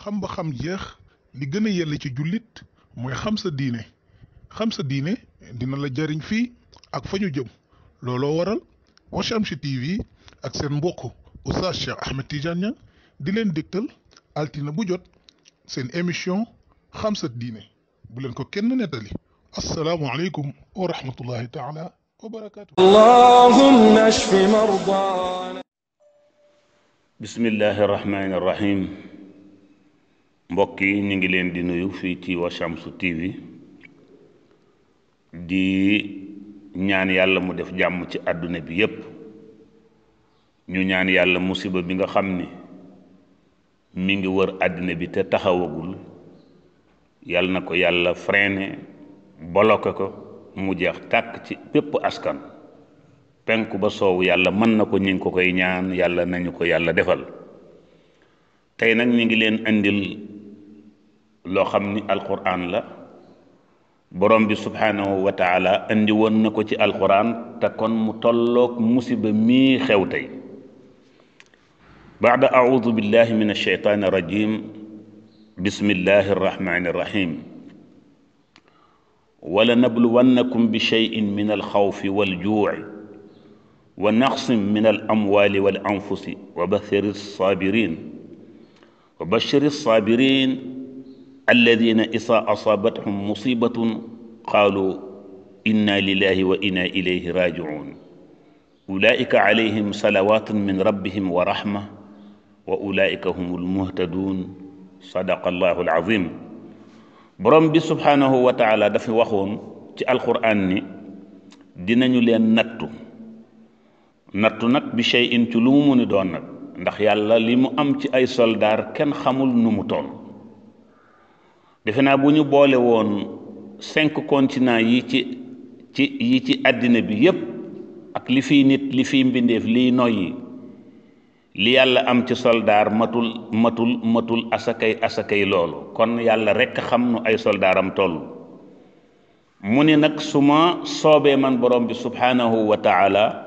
xam ba xam jeex li gën a yell ci jullit mooy xam sa diine dina la jariñ fii ak fa ñu jëm looloo waral Washamsi TV ak seen mbokk Oustaz Cheikh Ahmed Tidiane Niang di leen dégtal altine bu jot seen émission xam sa diine bu leen ko kenn nettali assalaamu aleykum wa rahmatullahi taala wa barakaatu. allahumma ashfi mardana. bismillahi rahmaani rahim. mbokk yi ñu ngi leen di nuyu fii ci Washamsi TV di ñaan yàlla mu def jàmm ci àdduna bi yépp ñu ñaan yàlla musiba bi nga xam ni mi ngi wër àddina bi te taxawagul yàlla na ko yàlla freiné bloqué ko mu jeex tàkk ci bépp askan penku ba soow yàlla mën na ko ñu ngi ko koy ñaan yàlla nañu ko yàlla defal. tey nag ñu ngi leen andil loo xam ni alquran la borom bi subhanahu wa taala andi woon na ko ci alquran te kon mu tolloog musiba mii xew tey. baada audu billahi min alsheytaani irrajim bismillahi arrahmani irrahim wala nabluwannakum bi cheyin min alxawfi waljuuci wa naqsin min alamwali wal anfusi wa bashiri alsabirin wa bashiri alsabirin alladina isa asabathum musibatun qaalu inna lillahi wa inna ilayhi rajiun ulaika alayhim salawatun min rabbihim wa rahma wa ulaika humul muhtadun sadaqa allahu alazim. borom bi subhanahu wa taala dafa waxoon ci alquran ni dinañu leen nattu nag bi shay'in ci lu mu muni doon nag ndax yàlla li mu am ci ay soldaar kenn xamul nu mu toll. defe naa bu ñu boole woon 5 continents yi ci àddina bi yépp ak li fiy nit li fiy mbindeef liy noyyi li yàlla am ci soldaar matul asakay loolu kon yàlla rekk xam nu ay soldaaram toll. mu ni nag su ma soobee man borom bi subhanahu wa taala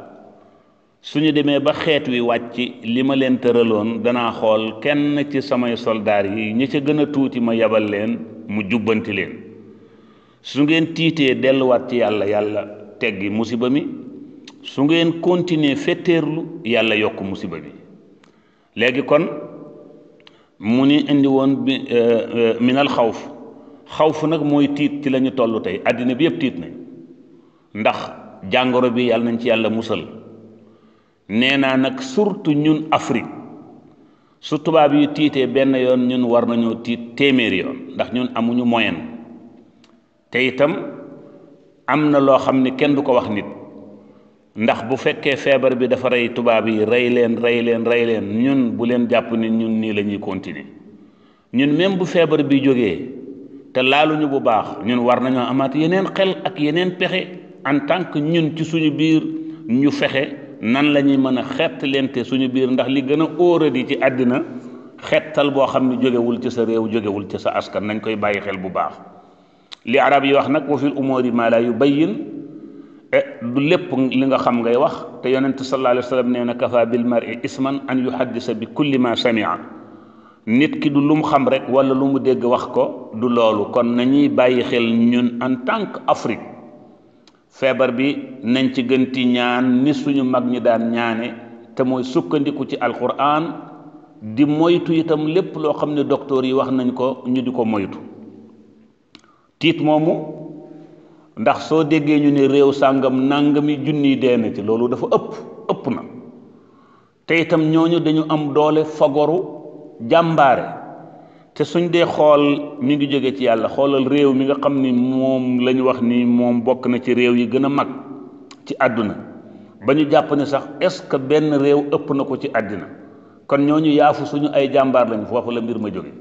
suñu demee ba xeet wi wàcc li ma leen tëraloon danaa xool kenn ci samay soldaar yi ñi ca gën a tuuti ma yabal leen mu jubbanti leen su ngeen tiitee delluwaat ci yàlla teggi musiba mi su ngeen continuer fetteerlu yàlla yokk musiba bi. léegi kon mu ni indi woon bi minal xawf nag mooy tiit ci la ñu toll tey àddina bi yëpp tiit nañ ndax jàngoro bi yàlla nañ ci yàlla musal. nee naa nag surtout ñun Afrique su tubaab yi tiitee benn yoon ñun war nañoo tiit téeméeri yoon ndax ñun amuñu moyen te itam am na loo xam ni kenn du ko wax nit ndax bu fekkee feebar bi dafa rey tubaab yi rey leen ñun bu leen jàpp ni ñun nii la ñuy continuer ñun même bu feebar bi jógee te laaluñu bu baax ñun war nañoo amaat yeneen xel ak yeneen pexe en tant que ñun ci suñu biir ñu fexe nan la ñuy mën a xettalente suñu biir ndax li gën a óoradi ci àddina xettal boo xam ne jógewul ci sa réew jógewul ci sa askan nañ koy bàyyi xel bu baax. li arab yi wax nag wa fil umuri ma la yubayyin du lépp li nga xam ngay wax te yonent sallallahu alayhi wa sallam nee na kafa bil mar'i isman an yuhaddisa bi kulli ma sami'a nit ki du lu mu xam rek wala lu mu dégg wax ko du loolu kon nañuy bàyyi xel ñun en tant que Afrique feebar bi nañ ci gënti ñaan ni suñu mag ñi daan ñaane te mooy sukkandiku ci alquran di moytu itam lépp loo xam ne docteur yi wax nañ ko ñu di ko moytu. tiit moomu ndax soo déggee ñu ne réew sàngam nangami junniy dee na ci loolu dafa ëpp na te itam ñooñu dañu am doole fagoru jàmbaare te suñ dee xool mi ngi jóge ci yàlla xoolal réew mi nga xam ni moom la ñu wax ni moom bokk na ci réew yi gën a mag ci àdduna ba ñu jàpp ne sax est-ce que benn réew ëpp na ko ci àddina kon ñooñu yaafus suñu ay jàmbaar lañu foofu la mbir ma jóge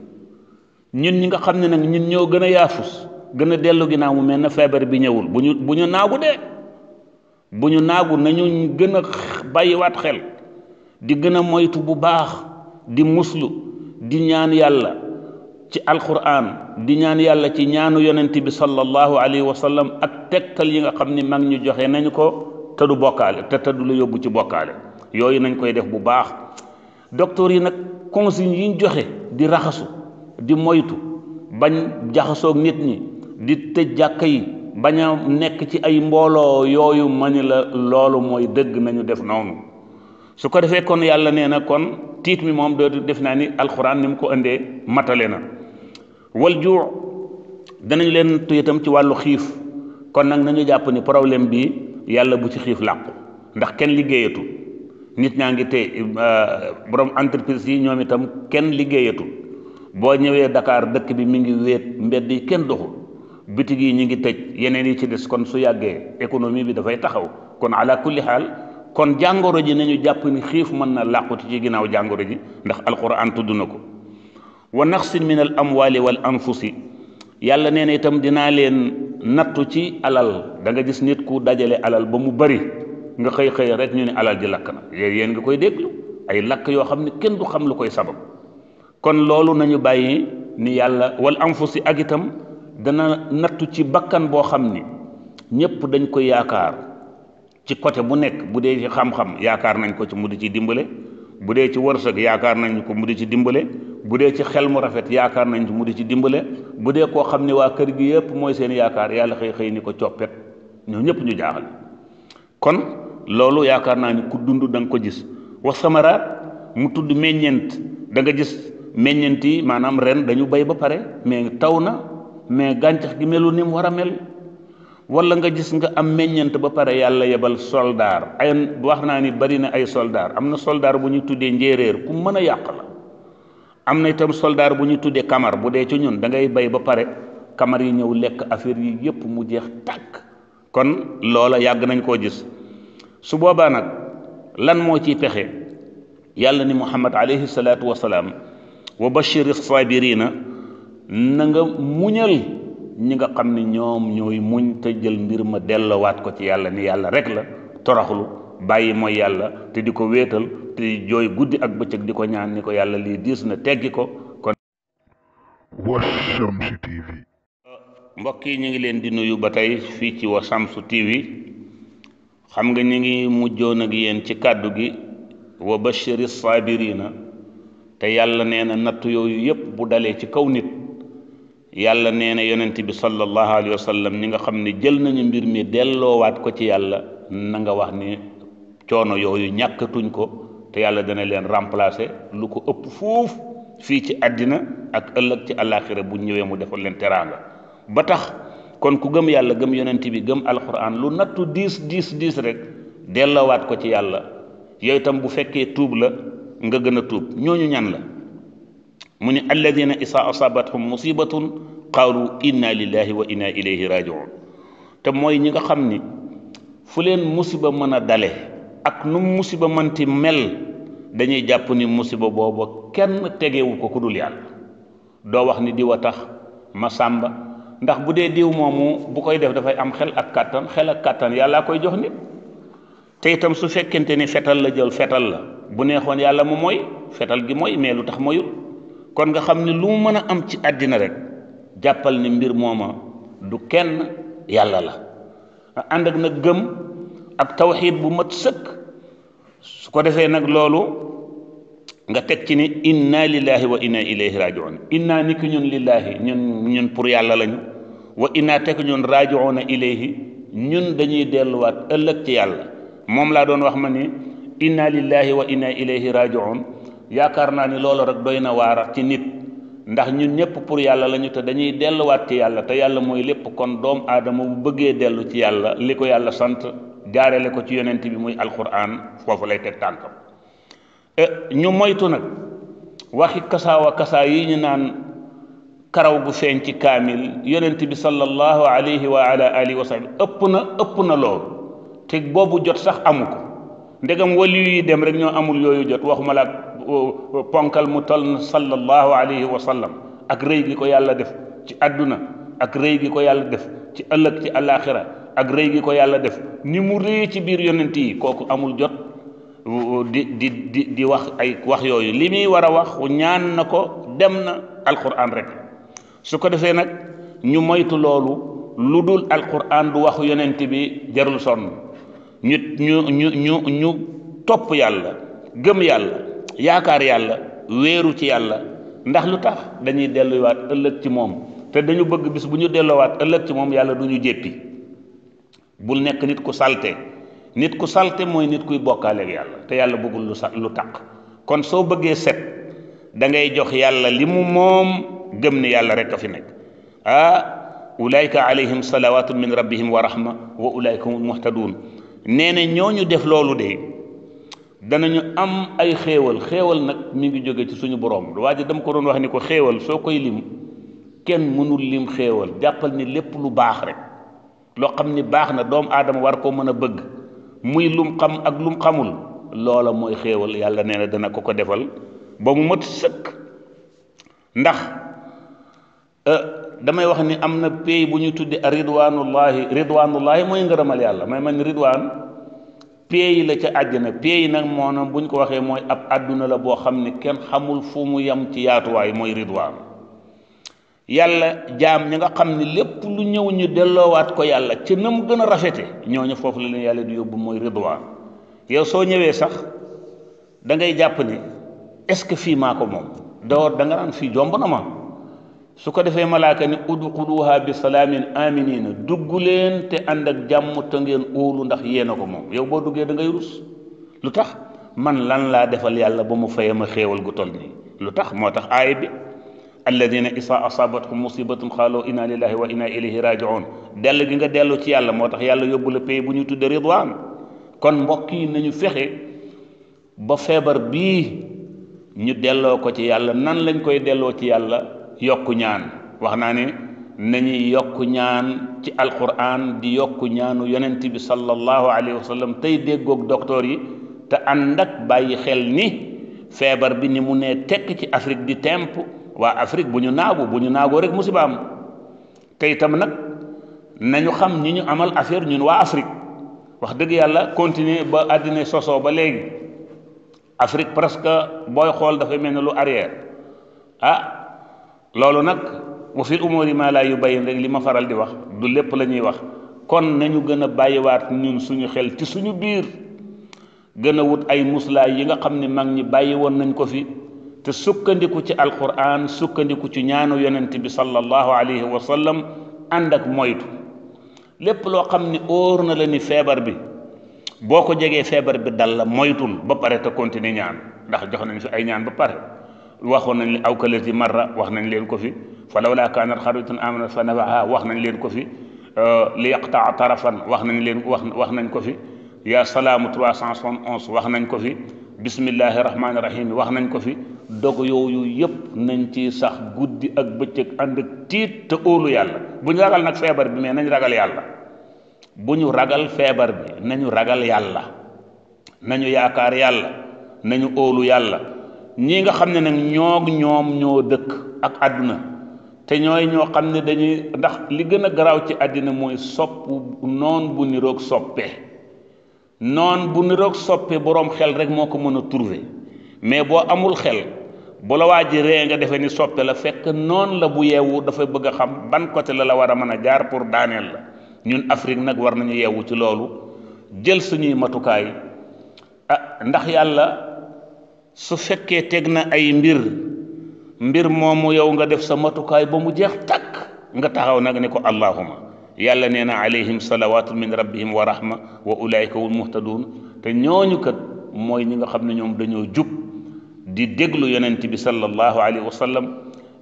ñun ñi nga xam ne nag ñun ñoo gën a yaafus gën a dellu ginnaaw mu mel na feebar bi ñëwul bu ñu naagu dee bu ñu naagu nañu gën a bàyyiwaat xel di gën a moytu bu baax di muslu di ñaan yàlla ci alquran di ñaan yàlla ci ñaanu yonent bi sallallahu alayhi wa sallam ak tegtal yi nga xam ni mag ñu joxe nañu ko te du bokkaale te du la yóbbu ci bokkaale yooyu nañ koy def bu baax docteur yi nag consigne yi ñu joxe di raxasu di moytu bañ jaxasoog nit ñi di tëj jàkka yi bañ a nekk ci ay mbooloo yooyu ma ni la loolu mooy dëgg, nañu def noonu. su ko defee kon yàlla nee na kon tiit mi moom dootu def naa ni alxuraan ni mu ko indee matale na. wal juu danañ leen tu itam ci wàllu xiif, kon nag nañu jàpp ni problème bi yàlla bu ci xiif làqu, ndax kenn liggéeyatu, nit ñaa ngi tey borom entreprise yi ñoom itam kenn liggéeyatu. boo ñëwee Dakar dëkk bi mi ngi wéet, mbedd yi kenn doxul, bitig yi ñi ngi tëj, yeneen yi ci des, kon su yàggee économie bi dafay taxaw. kon ala kulli xaal kon jàngoro ji nañu jàpp ni xiif mën na làquti ci ginnaaw jàngoro ji, ndax alquran tudd na ko. wa naqsin min al amwali wal anfusi, yàlla nee na itam dinaa leen nattu ci alal. da nga gis nit ku dajale alal ba mu bari, nga xëy xëy rek ñu ne alal ji lakk na. yéen nga koy déglu ay lakk yoo xam ne kenn du xam lu koy sabab. kon loolu nañu bàyyi ni yàlla wal anfusi, ak itam dana nattu ci bakkan boo xam ni ñëpp dañ koy yaakaar ci côté bu nekk. bu dee ci xam-xam yaakaar nañ ko ci mu di ci dimbale, bu dee ci wërsëg yaakaar nañ ko mu di ci dimbale, bu dee ci xel mu rafet yaakaar nañ ko mu di ci dimbale, bu dee koo xam ne waa kër gi yëpp mooy seen yaakaar, yàlla xëy xëy ni ko coppet, ñoo ñëpp ñu jaaxal. kon loolu yaakaar naa ni ku dund da nga ko gis. wa samaraat, mu tudd meññeent. da nga gis meññeent yi maanaam ren dañu bay ba pare mais taw na, mais gàncax gi melu ni mu war a mel. wala nga gis nga am meññeent ba pare yàlla yebal soldaar. ay wax naa ni bari na ay soldaar. am na soldaar bu ñu tuddee njéeréer, ku mën a yàq la. am na itam soldaar bu ñu tuddee kamar. bu dee ci ñun da ngay bay ba pare kamar yi ñëw lekk affaire yi yépp mu jeex tàkk. kon loola yàgg nañ koo gis. su boobaa nag lan moo ciy pexe? yàlla ni muhammad alayhi salaatu wasalaam wa bashiri sabirina, na nga muñal ñi nga xam ne ñoom ñooy muñ te jël mbir ma delloowaat ko ci yàlla, ni yàlla rek la, toroxlu bàyyi mooy yàlla te di ko wéetal te jooy guddi ak bëccëg di ko ñaan ni ko yàlla lii diis na teggi ko. kon Washamsi TV. mbokk yi ñu ngi leen di nuyu ba tey fii ci Washamsu TV. xam nga ñu ngi mujjoon ak yéen ci kàddu gi wa bashiri sabirina, te yàlla nee na natt yooyu yépp bu dalee ci kaw nit, yàlla nee na yonent bi sallallahu alayhi wa sallam ñi nga xam ne jël nañu mbir mi delloowaat ko ci yàlla, na nga wax ni coono yooyu ñàkkatuñ ko, te yàlla dana leen remplacer lu ko ëpp fuuf fii ci àddina ak ëllëg ci àllaaxira bu ñëwee mu defal leen teraanga. ba tax kon ku gëm yàlla gëm yonent bi gëm alquran, lu nattu diis rek delloowaat ko ci yàlla. yow itam bu fekkee tuub la nga gën a tuub. ñooñu ñan la? mu ni alladina isa asabathum musibatun qaalu inna lillahi wa inna ilayhi rajiun. te mooy ñi nga xam ni fu leen musiba mën a dale ak nu musiba mënti mel, dañuy jàpp ni musiba boobu kenn tegewu ko ku dul yàlla. doo wax ni diw a tax ma sàmba, ndax bu dee diw moomu bu koy def dafay am xel ak kàttan. xel ak kàttan yàllaa koy jox nit. te itam su fekkente ni fetal la jël, fetal la, bu neexoon yàlla mu mooy fetal gi mooy, mais lu tax moyul? kon nga xam ni lu mu mën a am ci àddina rek jàppal ni mbir mooma du kenn, yàlla la. ànd ak nag gëm ak tawxiid bu mat sëkk. su ko defee nag loolu nga teg ci ni inna lillahi wa inna ilayhi rajiun. inna ni ki ñun lillahi, ñun pour yàlla lañu. wa inna teg ñun rajiuna ilayhi, ñun dañuy delluwaat ëllëg ci yàlla. moom laa doon wax ma ni inna lillahi wa inna ilayhi rajiun. yaakaar naa ni loolu rek doy na waar ci nit, ndax ñun ñëpp pour yàlla lañu te dañuy delluwaat ci yàlla, te yàlla mooy lépp. kon doom aadama bu bëggee dellu ci yàlla, li ko yàlla sant jaarele ko ci yonent bi muy alquran, foofu lay teg tànkam. ñu moytu nag waxi kasaawa kasaa yi ñu naan karaw gu feeñ ci kaamil. yonent bi sallallahu alayhi wa ala alihi wa sahbi ëpp na loolu, te boobu jot sax amu ko. ndegam waliyu yi dem rek ñoo amul yooyu jot, waxuma la ponkal mu tol na sallallahu alayhi wa sallam, ak rëy gi ko yàlla def ci àdduna, ak rëy gi ko yàlla def ci ëllëg ci àllaaxira, ak rëy gi ko yàlla def ni mu rëy ci biir yonent yi. kooku amul jot di wax ay wax yooyu. li muy war a wax ñaan na ko, dem na alquran rek. su ko defee nag ñu moytu loolu, lu dul alquran du waxu yonent bi, jarul sonn. ñu topp yàlla, gëm yàlla, yaakaar yàlla, wéeru ci yàlla, ndax lu tax dañuy delluwaat ëllëg ci moom te dañu bëgg bis bu ñu delloowaat ëllëg ci moom yàlla du ñu jéppi. bul nekk nit ku salte nit ku salte mooy nit kuy bokkaaleeg yàlla te yàlla bëggul lu taq. kon soo bëggee set da ngay jox yàlla li mu moom gëm ne yàlla rek a fi nekk. ulaayka alayhim salawatun min rabbihim wa rahma wa ulaayka humul muhtadun. nee na ñooñu def loolu de danañu am ay xéewal nag mi ngi jóge ci suñu borom waa ji dama ko doon wax ni ko xéewal soo koy lim kenn mënul lim xéewal jàppal ni lépp lu baax rek loo xam ni baax na doomu aadama war koo mën a bëgg muy lum xam ak lum xamul loola mooy xéewal yàlla nee na dana ko defal ba mu mat sëkk. ndax damay wax ni am na pays bu ñu tudde ridwanullahi mooy ngërëmal yàlla may man ridwaan pays la ca àjjana. pays nag moom bu ñu ko waxee mooy ab àdduna la boo xam ne kenn xamul fu mu yem ci yaatuwaay mooy ridwaan. yàlla jaam ñi nga xam ne lépp lu ñëw ñu delloowaat ko yàlla ci na mu gën a rafete ñooñu foofu la leen yàlla di yóbbu mooy ridwaan. yow soo ñëwee sax da ngay jàpp ni est-ce que fii maa ko moom door da nga naan fii jomb na ma. su ko defee malaaka ni udxuluha bi salaamin aminina dugg leen te ànd ak jàmm te ngeen óolu ndax yéena ko moom. yow boo duggee da ngay rus lu tax man lan laa defal yàlla ba mu faye ma xéewal gu toll nii lu tax moo tax aaya bi alladina isa asabathum musibatun xaaloo inna lillahi wa inna ilayhi rajiun dell gi nga dellu ci yàlla moo tax yàlla yóbbu la pays bu ñuy tudde ridwaan. kon mbokk yi nañu fexe ba feebar bii ñu delloo ko ci yàlla. nan lañ koy delloo ci yàlla? yokku ñaan. wax naa ne nañuy yokku ñaan ci alquran di yokku ñaanu yonent bi sallallahu alayhi wa sallam tey déggoog docteur yi te ànd ak bàyyi xel ni feebar bi ni mu ne tekk ci Afrique di temp waa Afrique bu ñu naagoo rek musiba am. te itam nag nañu xam ñi ñu amal affaire ñun waa Afrique wax dëgg yàlla continuer ba àddina sosoo ba léegi Afrique presque booy xool dafay mel ne lu arrière. loolu nag wa fil umuri ma la yubayyin rek li ma faral di wax du lépp la ñuy wax. kon nañu gën a bàyyiwaat ñun suñu xel ci suñu biir gën a wut ay muslaay yi nga xam ne mag ñi bàyyi woon nañ ko fi te sukkandiku ci alquran sukkandiku ci ñaanu yonent bi sallallahu alayhi wa sallam ànd ak moytu. lépp loo xam ne óor na la ni feebar bi boo ko jegee feebar bi dal la moytul ba pare te continuer ñaan ndax jox nañ fi ay ñaan ba pare. waxoon nañ leen aw kalati marra wax nañ leen ko fi fa lawlaa kaanat qaryatun aamanat fa nafa'ahaa wax nañ leen ko fi li yaqta'a tarafan wax nañ ko fi yaa salaamu 371 wax nañ ko fi bismillahi rahmaani rahim wax nañ ko fi. dog yooyu yëpp nañ ci sax guddi ak bëccëg ànd ak tiit te óolu yàlla. bu ñu ragal nag feebar bi mais nañ ragal yàlla. bu ñu ragal feebar bi nañu ragal yàlla nañu yaakaar yàlla nañu óolu yàlla. ñii nga xam ne nag ñoom ñoo dëkk ak àdduna te ñooy ñoo xam ne dañuy ndax li gën a garaaw ci àddina mooy sopp noon bu niroog soppe. noon bu niroog soppe boroom xel rek moo ko mën a trouver mais boo amul xel bu la waa ji ree nga defee ni soppe la fekk noon la bu yeewu dafay bëgg a xam ban côté la war a mën a jaar pour daaneel la. ñun Afrique nag war nañu yeewu ci loolu jël suñuy matukaay. ndax yàlla su fekkee teg na ay mbir moomu yow nga def sa matukaay ba mu jeex takk nga taxaw nag ne ko allahuma yàlla nee na alayhim salawatun min rabbihim wa rahma wa ulaika hum muhtadun. te ñooñu kat mooy ñi nga xam ne ñoom dañoo jub di déglu yonent bi sallallahu alayhi wa sallam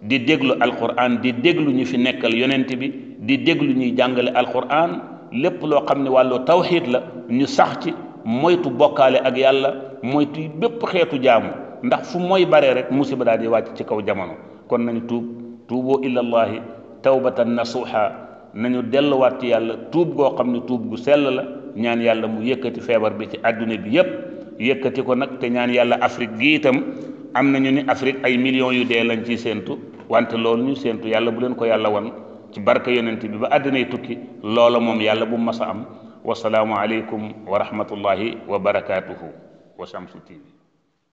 di déglu alquran di déglu ñu fi nekkal yonent bi di déglu ñuy jàngale alquran lépp loo xam ne wàllu tawxiid la ñu sax ci moytu bokkaale ak yàlla moytu bépp xeetu jaamu ndax fu mooy bare rek musiba daal di wàcc ci kaw jamono. kon nañu tuuboo ilallahi tawbatan nasuha nañu delluwaat ci yàlla tuub goo xam ne tuub gu sell la ñaan yàlla mu yëkkati feebar bi ci àdduna bi yépp yëkkati ko nag te ñaan yàlla Afrique gi itam am nañu ni Afrique ay millions yu dee lañ ciy séentu wante loolu ñu séentu yàlla bu leen ko yàlla wan ci barke yonent bi ba àddinay tukki loola moom yàlla bu mas a am. wasalaamu aleykum wa rahmatullahi wa barakaatuhu wa Shamsu TV